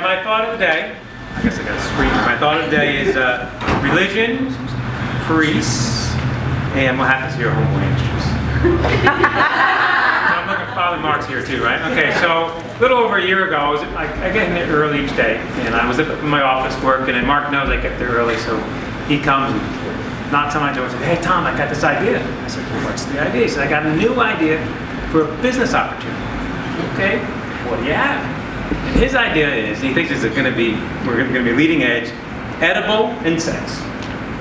my thought of the day, I guess I got to scream. My thought of the day is religion, priests, and what happens to your homeboy industries. I'm looking for Father Mark's here too, right? Okay, so a little over a year ago, I get in there early each day, and I was up in my office working, and Mark knows I get there early, so he comes and knocks on my door and says, "Hey Tom, I got this idea." I said, "Well, what's the idea?" He said, "I got a new idea for a business opportunity." Okay, what do you have? And his idea is, he thinks we're going to be leading edge, edible insects.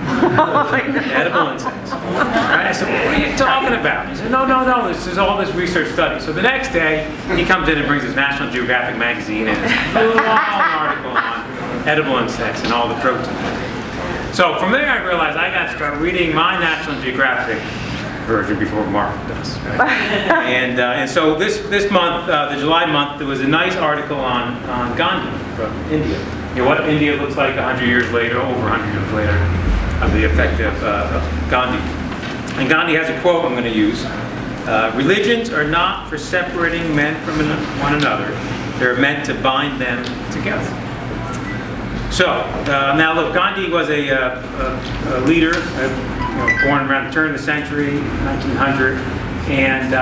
Edible insects. Right? I said, "What are you talking about?" He said, no, this is all this research study. So the next day, he comes in and brings his National Geographic magazine and a long article on edible insects and all the protein. So from there, I realized I got to start reading my National Geographic version before Mark does. Right? and so this month, the July month, there was a nice article on Gandhi from India. You know, what India looks like 100 years later, over 100 years later, of the effect of Gandhi. And Gandhi has a quote I'm going to use. Religions are not for separating men from one another. They're meant to bind them together. So, now look, Gandhi was a leader, born around the turn of the century, 1900, and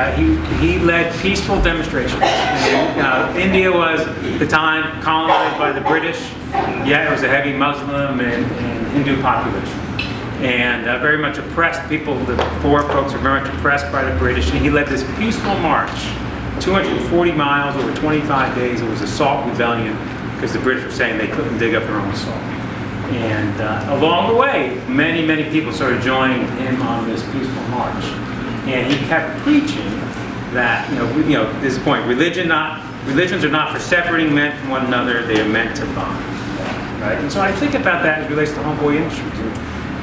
he led peaceful demonstrations. And, India was, at the time, colonized by the British, yet it was a heavy Muslim and Hindu population. And very much oppressed people, the poor folks were very much oppressed by the British, and he led this peaceful march, 240 miles over 25 days. It was a salt rebellion, because the British were saying they couldn't dig up their own salt. And along the way, many people started joining him on this peaceful march. And he kept preaching that, this point, religions are not for separating men from one another, they are meant to bond. Right? And so I think about that as it relates to homeboy industries.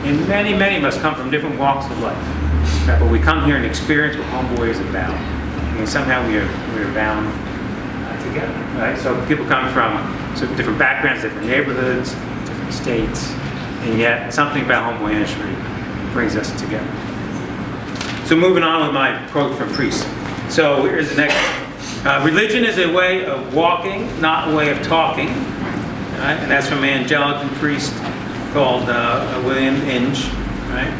And many of us come from different walks of life. Right? But we come here and experience what homeboy is about. And somehow we are bound together. Right? So people come from different backgrounds, different neighborhoods, different states, and yet something about homeboy industry brings us together. So moving on with my quote from priests. So here's the next one. Religion is a way of walking, not a way of talking. Right? And that's from an Anglican priest called William Inge. Right?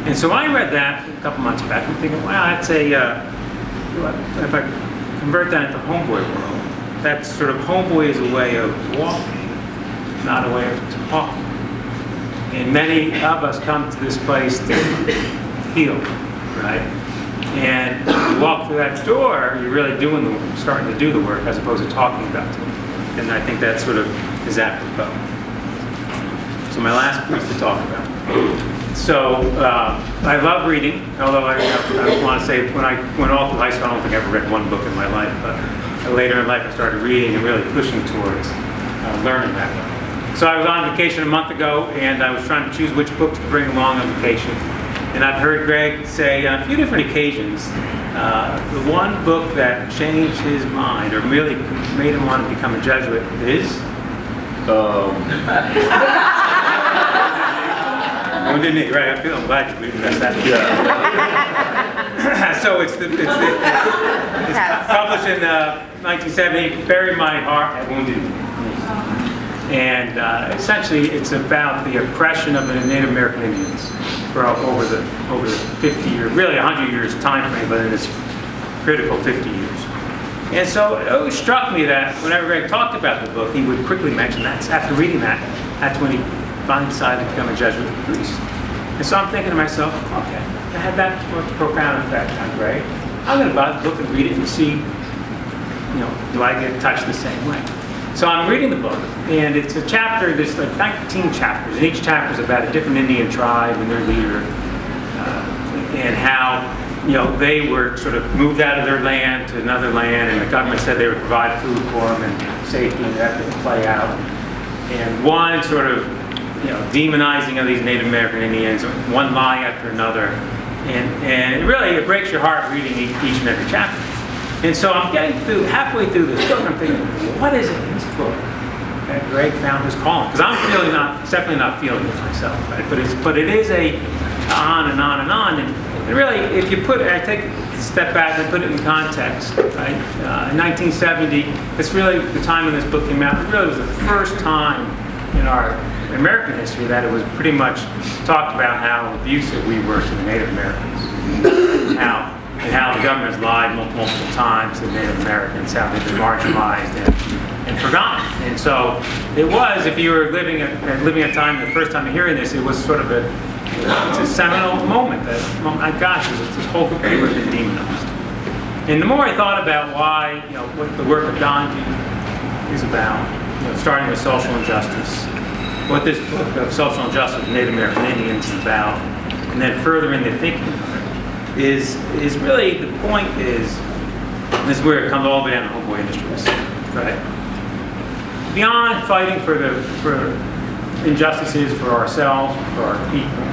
And so I read that a couple months back. I'm thinking, wow, that's if I convert that into homeboy world, that's sort of homeboy is a way of walking, not a way of talking. And many of us come to this place to heal, right? And when you walk through that door, you're really starting to do the work as opposed to talking about it. And I think that sort of is apropos. So my last piece to talk about. So I love reading, although I want to say when I went all through high school, I don't think I ever read one book in my life, but later in life I started reading and really pushing towards learning that way. So I was on vacation a month ago, and I was trying to choose which book to bring along on vacation. And I've heard Greg say on a few different occasions, the one book that changed his mind or really made him want to become a Jesuit is? Wounded Knee, right? I'm glad you missed that. Yeah. So it's published in 1970, Bury My Heart at Wounded Knee. And essentially it's about the oppression of the Native American Indians for over the 50 years, really 100 years time frame, but in this critical 50 years. And so it always struck me that whenever Greg talked about the book, he would quickly mention that. After reading that, that's when he finally decided to become a Jesuit priest. And so I'm thinking to myself, okay, I had that much profound effect on Greg. I'm going to buy the book and read it and see, do I get touched the same way? So I'm reading the book, and it's a chapter, there's like 19 chapters, and each chapter is about a different Indian tribe and their leader, and how they were sort of moved out of their land to another land, and the government said they would provide food for them and safety, and that didn't play out. And one sort of demonizing of these Native American Indians, one lie after another, and it breaks your heart reading each and every chapter. And so I'm getting halfway through this book, and I'm thinking, what is it in this book that Greg found his calling? Because I'm definitely not feeling it myself, right? But it is a on and on and on. And really, if you I take step back and put it in context, right? In 1970, it's really the time when this book came out. It really was the first time in our American history that it was pretty much talked about how abusive we were to the Native Americans, and how the government has lied multiple times to Native Americans, how they've been marginalized and forgotten. And so it was, if you were living at a time, the first time hearing this, it was sort of it's a seminal moment. That, oh my gosh, this whole group of people have been demonized. And the more I thought about why, what the work of Gandhi is about, starting with social injustice, what this book of social injustice of Native American Indians is about, and then further in the thinking is really, the point is, and this is where it comes all the way down to Homeboy Industries, right? Beyond fighting for injustices for ourselves, for our people,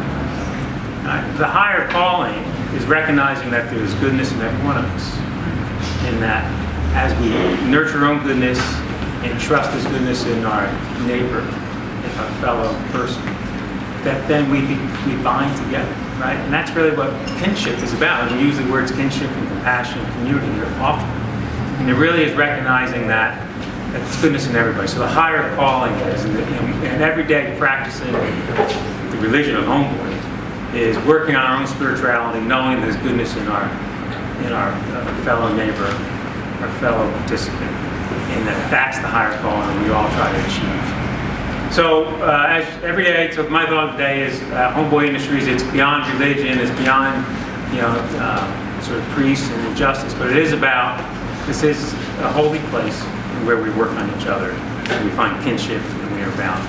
the higher calling is recognizing that there's goodness in every one of us, and that as we nurture our own goodness and trust this goodness in our neighbor, in our fellow person, that then we bind together, right? And that's really what kinship is about. And we use the words kinship and compassion and community often. And it really is recognizing that it's goodness in everybody. So the higher calling is, and every day practicing the religion of Homeboy, is working on our own spirituality, knowing there's goodness in our fellow neighbor, our fellow participant, and that's the higher calling that we all try to achieve. So as every day, so my thought of the day is Homeboy Industries. It's beyond religion. It's beyond sort of priests and injustice. But it is about, this is a holy place where we work on each other, and we find kinship, and we are bound.